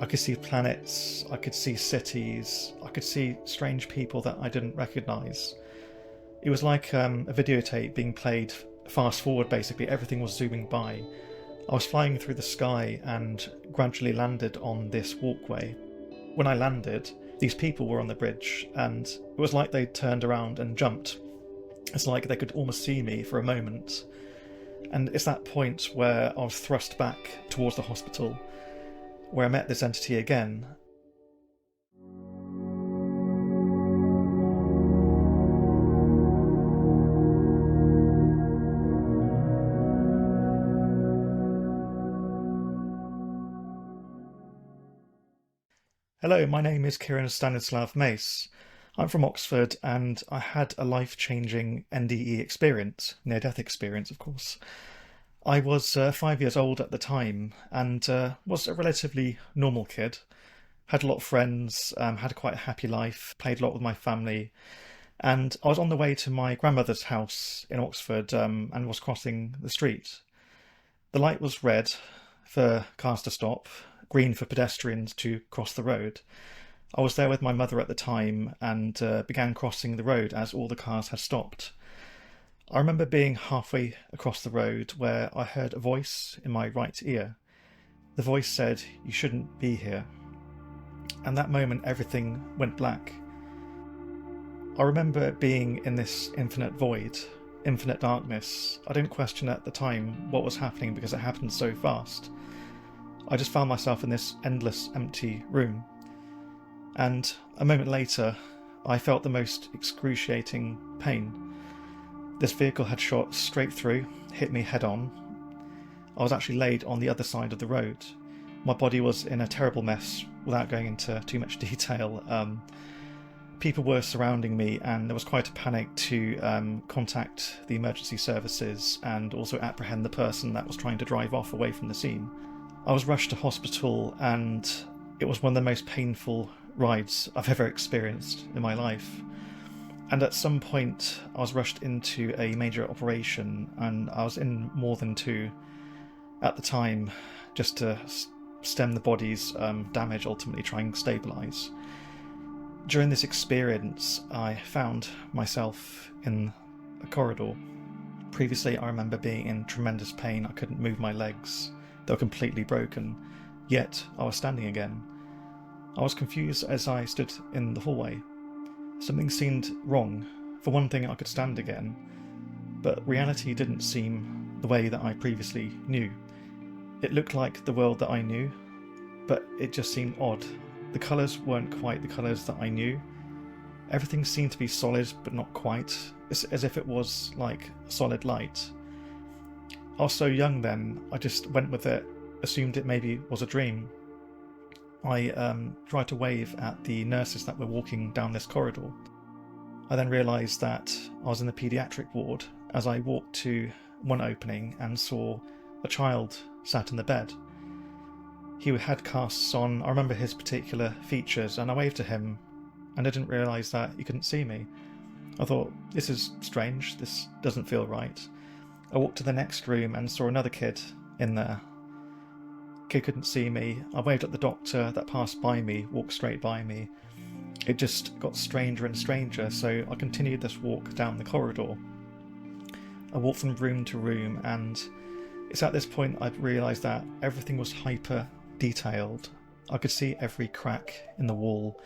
I could see planets, I could see cities, I could see strange people that I didn't recognise. It was like a videotape being played fast forward, basically. Everything was zooming by. I was flying through the sky and gradually landed on this walkway. When I landed, these people were on the bridge, and it was like they turned around and jumped. It's like they could almost see me for a moment. And it's that point where I was thrust back towards the hospital, where I met this entity again. Hello, my name is Kieran Mace. I'm from Oxford, and I had a life-changing NDE experience, near-death experience, of course. I was 5 years old at the time, and was a relatively normal kid. Had a lot of friends, had quite a happy life, played a lot with my family, and I was on the way to my grandmother's house in Oxford, and was crossing the street. The light was red for cars to stop, green for pedestrians to cross the road. I was there with my mother at the time and began crossing the road as all the cars had stopped. I remember being halfway across the road where I heard a voice in my right ear. The voice said, "You shouldn't be here." And that moment everything went black. I remember being in this infinite void, infinite darkness. I didn't question at the time what was happening because it happened so fast. I just found myself in this endless empty room. And a moment later, I felt the most excruciating pain. This vehicle had shot straight through, hit me head on. I was actually laid on the other side of the road. My body was in a terrible mess, without going into too much detail. People were surrounding me, and there was quite a panic to contact the emergency services and also apprehend the person that was trying to drive off away from the scene. I was rushed to hospital, and it was one of the most painful rides I've ever experienced in my life. And at some point I was rushed into a major operation, and I was in more than two at the time, just to stem the body's damage, ultimately try and stabilise. During this experience I found myself in a corridor. Previously I remember being in tremendous pain. I couldn't move my legs, they were completely broken, yet I was standing again. I was confused as I stood in the hallway. Something seemed wrong. For one thing, I could stand again, but reality didn't seem the way that I previously knew. It looked like the world that I knew, but it just seemed odd. The colours weren't quite the colours that I knew. Everything seemed to be solid, but not quite. It's as if it was like solid light. I was so young then, I just went with it, assumed it maybe was a dream. I tried to wave at the nurses that were walking down this corridor. I then realised that I was in the paediatric ward as I walked to one opening and saw a child sat in the bed. He had casts on. I remember his particular features, and I waved to him, and I didn't realise that he couldn't see me. I thought, this is strange, this doesn't feel right. I walked to the next room and saw another kid in there. Kid couldn't see me. I waved at the doctor that passed by me, walked straight by me. It just got stranger and stranger, so I continued this walk down the corridor. I walked from room to room, and it's at this point I realised that everything was hyper detailed. I could see every crack in the wall,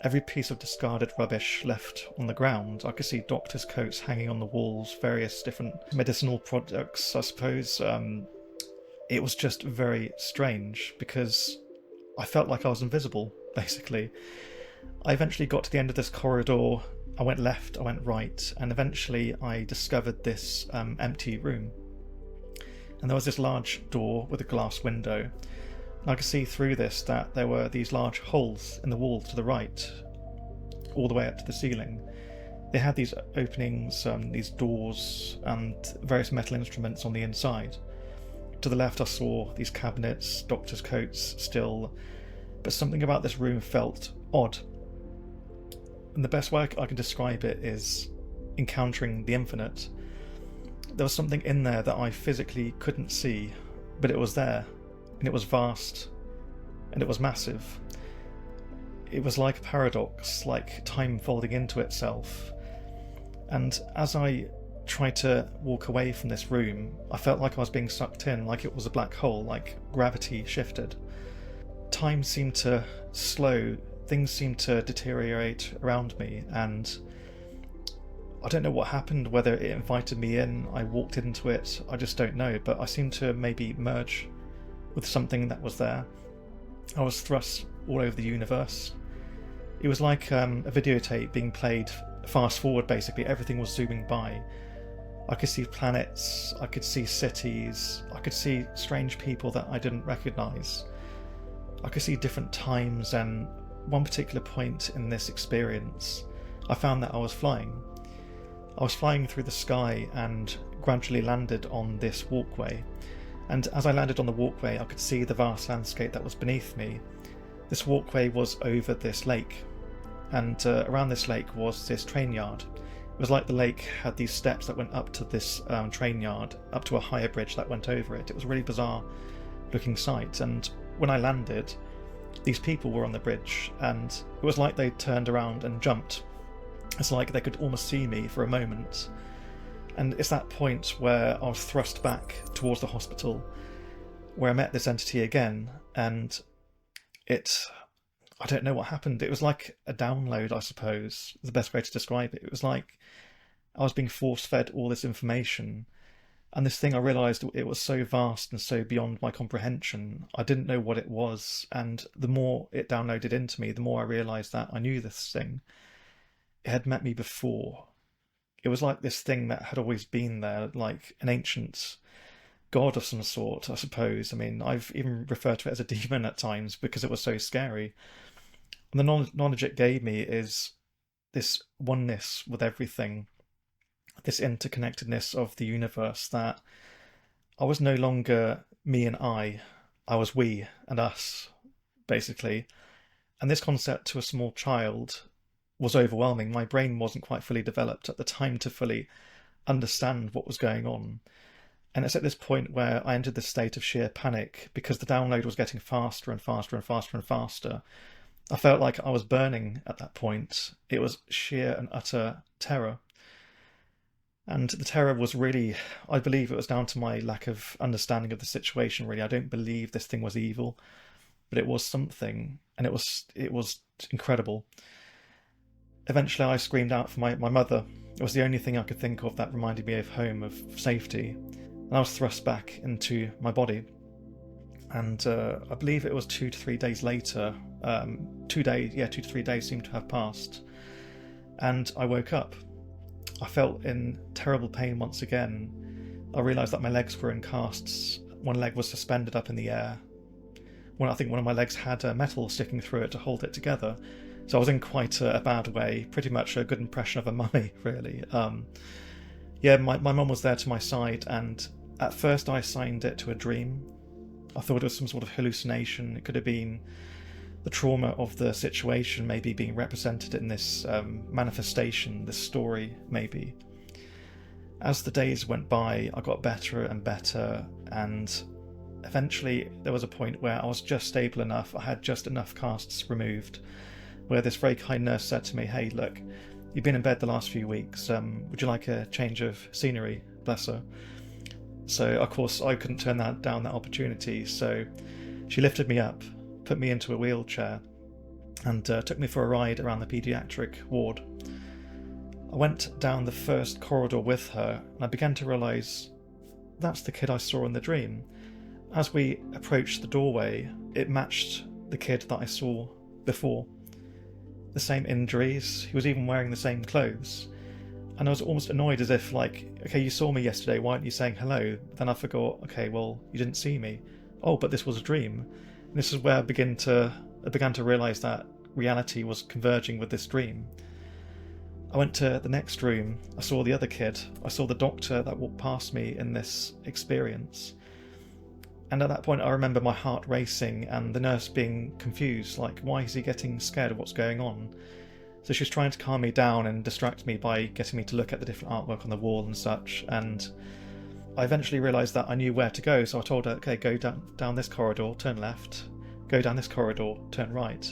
every piece of discarded rubbish left on the ground. I could see doctors' coats hanging on the walls, various different medicinal products, I suppose. It was just very strange because I felt like I was invisible, basically. I eventually got to the end of this corridor. I went left, I went right, and eventually I discovered this empty room. And there was this large door with a glass window. And I could see through this that there were these large holes in the wall to the right, all the way up to the ceiling. They had these openings, these doors, and various metal instruments on the inside. To the left I saw these cabinets, doctors' coats still, but something about this room felt odd. And the best way I can describe it is encountering the infinite. There was something in there that I physically couldn't see, but it was there, and it was vast, and it was massive. It was like a paradox, like time folding into itself. And as I tried to walk away from this room, I felt like I was being sucked in, like it was a black hole, like gravity shifted. Time seemed to slow, things seemed to deteriorate around me, and I don't know what happened, whether it invited me in, I walked into it, I just don't know, but I seemed to maybe merge with something that was there. I was thrust all over the universe. It was like a videotape being played fast forward, basically. Everything was zooming by. I could see planets, I could see cities, I could see strange people that I didn't recognise. I could see different times, and one particular point in this experience, I found that I was flying. I was flying through the sky and gradually landed on this walkway. And as I landed on the walkway, I could see the vast landscape that was beneath me. This walkway was over this lake, and around this lake was this train yard. It was like the lake had these steps that went up to this train yard, up to a higher bridge that went over it. It was a really bizarre looking sight, and when I landed, these people were on the bridge, and it was like they turned around and jumped. It's like they could almost see me for a moment. And it's that point where I was thrust back towards the hospital, where I met this entity again, and I don't know what happened. It was like a download, I suppose, the best way to describe it. It was like I was being force-fed all this information, and this thing, I realised it was so vast and so beyond my comprehension. I didn't know what it was, and the more it downloaded into me, the more I realised that I knew this thing. It had met me before. It was like this thing that had always been there, like an ancient god of some sort, I suppose. I mean, I've even referred to it as a demon at times because it was so scary. And the knowledge it gave me is this oneness with everything, this interconnectedness of the universe, that I was no longer me and I was we and us, basically. And this concept to a small child was overwhelming. My brain wasn't quite fully developed at the time to fully understand what was going on. And it's at this point where I entered this state of sheer panic because the download was getting faster and faster and faster and faster. I felt like I was burning at that point. It was sheer and utter terror. And the terror was really, I believe it was down to my lack of understanding of the situation, really. I don't believe this thing was evil, but it was something, and it was incredible. Eventually I screamed out for my mother. It was the only thing I could think of that reminded me of home, of safety. And I was thrust back into my body. And I believe it was 2 to 3 days later, 2 to 3 days seemed to have passed. And I woke up. I felt in terrible pain once again. I realised that my legs were in casts. One leg was suspended up in the air. I think one of my legs had metal sticking through it to hold it together. So I was in quite a bad way, pretty much a good impression of a mummy, really. My mum was there to my side, and at first I assigned it to a dream. I thought it was some sort of hallucination. It could have been the trauma of the situation maybe being represented in this manifestation, this story, maybe. As the days went by, I got better and better, and eventually there was a point where I was just stable enough, I had just enough casts removed, where this very kind nurse said to me, "Hey, look, you've been in bed the last few weeks, would you like a change of scenery?" Bless her. So, of course, I couldn't turn down that opportunity, so she lifted me up, put me into a wheelchair, and took me for a ride around the paediatric ward. I went down the first corridor with her, and I began to realise that's the kid I saw in the dream. As we approached the doorway, it matched the kid that I saw before. The same injuries, he was even wearing the same clothes. And I was almost annoyed, as if like, okay, you saw me yesterday, why aren't you saying hello? Then I forgot, okay, well, you didn't see me. Oh, but this was a dream. And this is where I began to realise that reality was converging with this dream. I went to the next room, I saw the other kid, I saw the doctor that walked past me in this experience. And at that point I remember my heart racing and the nurse being confused, like, why is he getting scared of what's going on? So she was trying to calm me down and distract me by getting me to look at the different artwork on the wall and such, and I eventually realised that I knew where to go, so I told her, okay, go down this corridor, turn left, go down this corridor, turn right.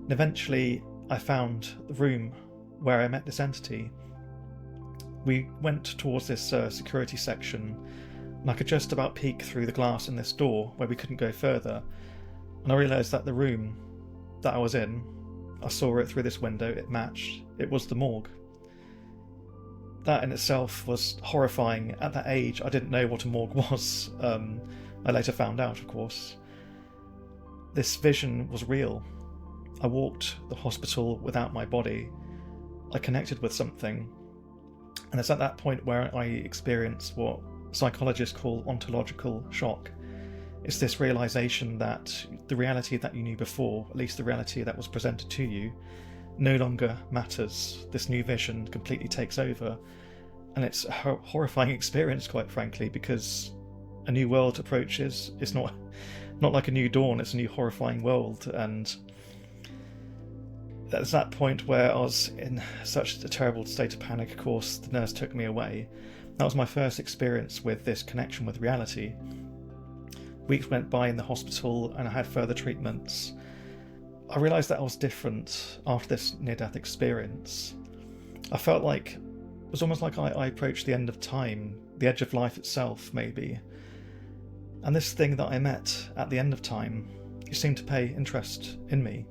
And eventually I found the room where I met this entity. We went towards this security section, and I could just about peek through the glass in this door where we couldn't go further, and I realised that the room that I was in, I saw it through this window, it matched, it was the morgue. That in itself was horrifying. At that age I didn't know what a morgue was. I later found out, of course. This vision was real. I walked the hospital without my body. I connected with something. And it's at that point where I experienced what psychologists call ontological shock. It's this realization that the reality that you knew before, at least the reality that was presented to you, no longer matters. This new vision completely takes over. And it's a horrifying experience, quite frankly, because a new world approaches. It's not like a new dawn, it's a new horrifying world. And that's that point where I was in such a terrible state of panic. Of course, the nurse took me away. That was my first experience with this connection with reality. Weeks went by in the hospital and I had further treatments. I realised that I was different after this near-death experience. I felt like it was almost like I approached the end of time, the edge of life itself, maybe. And this thing that I met at the end of time, it seemed to pay interest in me.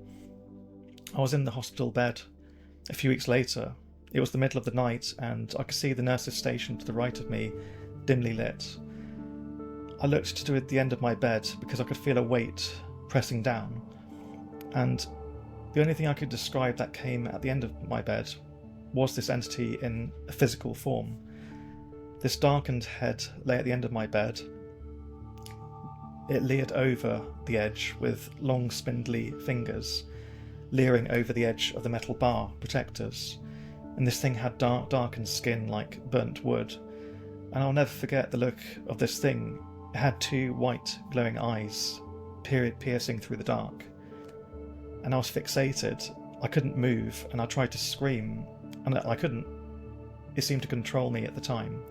I was in the hospital bed a few weeks later. It was the middle of the night and I could see the nurse's station to the right of me, dimly lit. I looked to the end of my bed because I could feel a weight pressing down. And the only thing I could describe that came at the end of my bed was this entity in a physical form. This darkened head lay at the end of my bed. It leered over the edge with long spindly fingers, leering over the edge of the metal bar protectors. And this thing had darkened skin like burnt wood. And I'll never forget the look of this thing. It had two white glowing eyes, piercing through the dark. And I was fixated. I couldn't move, and I tried to scream, and I couldn't. It seemed to control me at the time.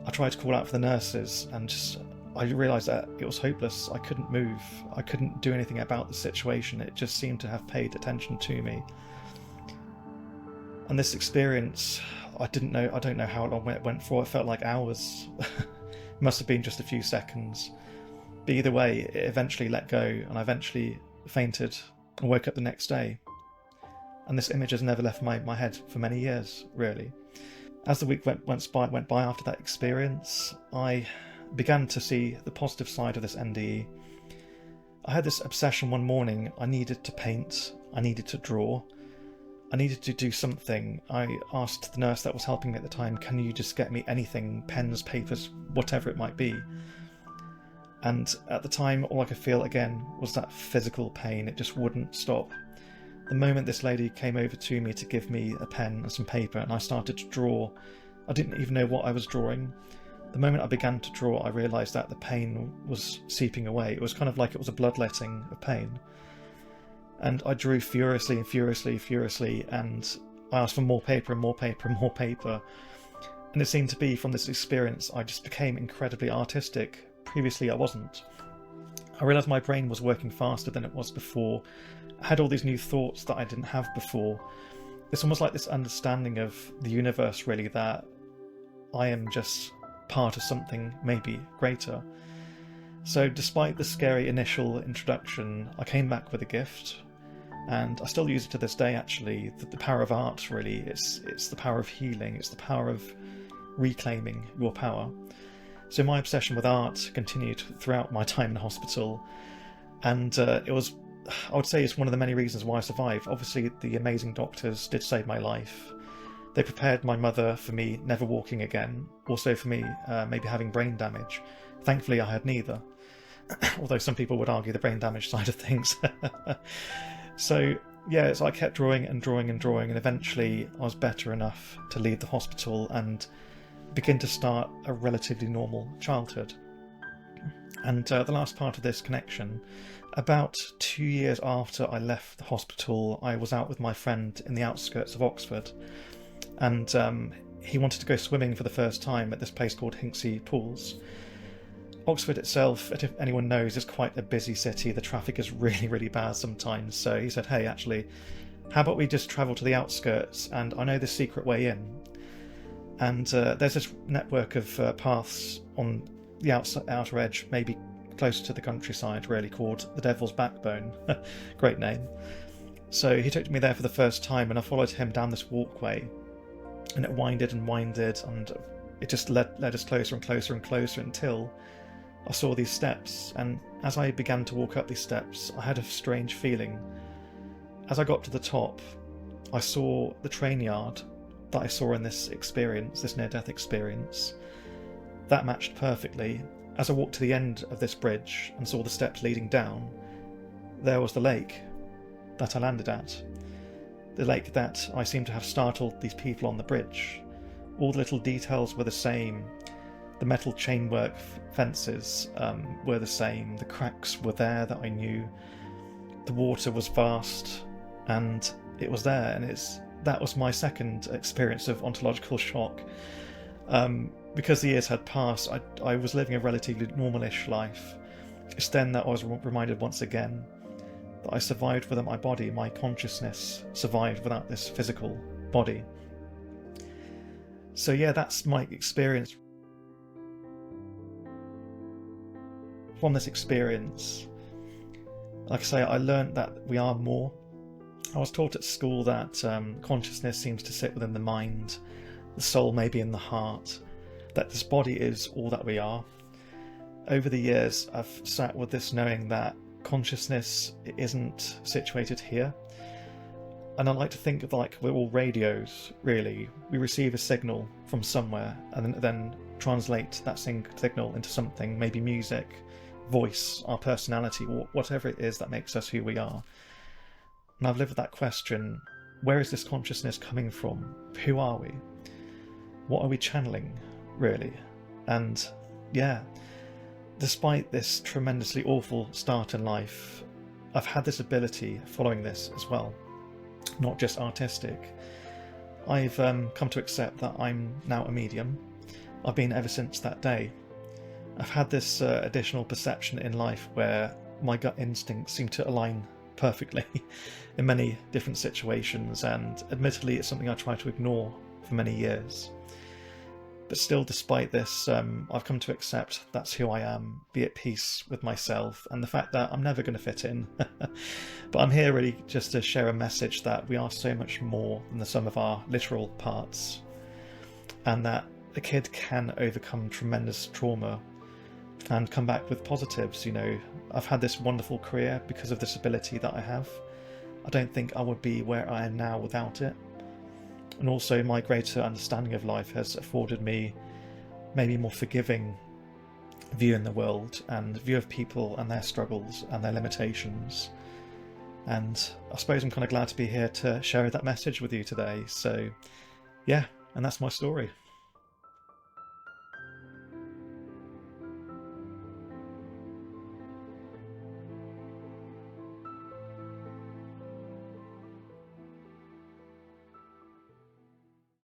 I tried to call out for the nurses, and I realised that it was hopeless. I couldn't move. I couldn't do anything about the situation. It just seemed to have paid attention to me. And this experience, I don't know how long it went for. It felt like hours. It must have been just a few seconds. But either way, it eventually let go, and I eventually fainted and woke up the next day. And this image has never left my head for many years, really. As the week went by after that experience, I began to see the positive side of this NDE. I had this obsession one morning. I needed to paint, I needed to draw, I needed to do something. I asked the nurse that was helping me at the time, can you just get me anything, pens, papers, whatever it might be. And at the time, all I could feel again was that physical pain. It just wouldn't stop. The moment this lady came over to me to give me a pen and some paper and I started to draw, I didn't even know what I was drawing. The moment I began to draw, I realised that the pain was seeping away. It was kind of like it was a bloodletting of pain. And I drew furiously and furiously, and I asked for more paper and more paper and more paper. And it seemed to be, from this experience, I just became incredibly artistic. Previously I wasn't. I realised my brain was working faster than it was before. I had all these new thoughts that I didn't have before. It's almost like this understanding of the universe, really, that I am just part of something maybe greater. So despite the scary initial introduction, I came back with a gift, and I still use it to this day, actually. The power of art, really, it's the power of healing, it's the power of reclaiming your power. So my obsession with art continued throughout my time in hospital, and I would say it's one of the many reasons why I survived. Obviously, the amazing doctors did save my life. They prepared my mother for me never walking again, also for me maybe having brain damage. Thankfully, I had neither, although some people would argue the brain damage side of things. So yeah, so I kept drawing and drawing and drawing, and eventually I was better enough to leave the hospital and begin to start a relatively normal childhood. And the last part of this connection, about 2 years after I left the hospital, I was out with my friend in the outskirts of Oxford, and he wanted to go swimming for the first time at this place called Hinksey Pools. Oxford itself, if anyone knows, is quite a busy city. The traffic is really, really bad sometimes. So he said, hey, actually, how about we just travel to the outskirts, and I know the secret way in. And there's this network of paths on the outer edge, maybe closer to the countryside, really, called the Devil's Backbone. Great name. So he took me there for the first time, and I followed him down this walkway, and it winded and winded, and it just led us closer and closer and closer until I saw these steps. And as I began to walk up these steps, I had a strange feeling. As I got to the top, I saw the train yard that I saw in this experience, this near-death experience. That matched perfectly. As I walked to the end of this bridge and saw the steps leading down, there was the lake that I landed at. The lake that I seemed to have startled these people on the bridge. All the little details were the same. The metal chainwork fences were the same. The cracks were there that I knew. The water was vast, and it was there. And that was my second experience of ontological shock. Because the years had passed, I was living a relatively normalish life. It's then that I was reminded once again that I survived without my body. My consciousness survived without this physical body. So yeah, that's my experience. From this experience, like I say, I learned that we are more. I was taught at school that consciousness seems to sit within the mind, the soul may be in the heart, that this body is all that we are. Over the years, I've sat with this knowing that consciousness isn't situated here. And I like to think of like we're all radios, really. We receive a signal from somewhere and then translate that signal into something, maybe music, voice, our personality, or whatever it is that makes us who we are. And I've lived with that question, where is this consciousness coming from? Who are we? What are we channeling, really? And yeah, despite this tremendously awful start in life, I've had this ability following this as well, not just artistic. I've come to accept that I'm now a medium. I've been ever since that day. I've had this additional perception in life where my gut instincts seem to align perfectly in many different situations, and admittedly it's something I try to ignore for many years. But still, despite this, I've come to accept that's who I am, be at peace with myself and the fact that I'm never going to fit in. But I'm here really just to share a message that we are so much more than the sum of our literal parts, and that a kid can overcome tremendous trauma and come back with positives. You know, I've had this wonderful career because of this ability that I have. I don't think I would be where I am now without it. And also my greater understanding of life has afforded me maybe more forgiving view in the world and view of people and their struggles and their limitations. And I suppose I'm kind of glad to be here to share that message with you today. So yeah, and that's my story.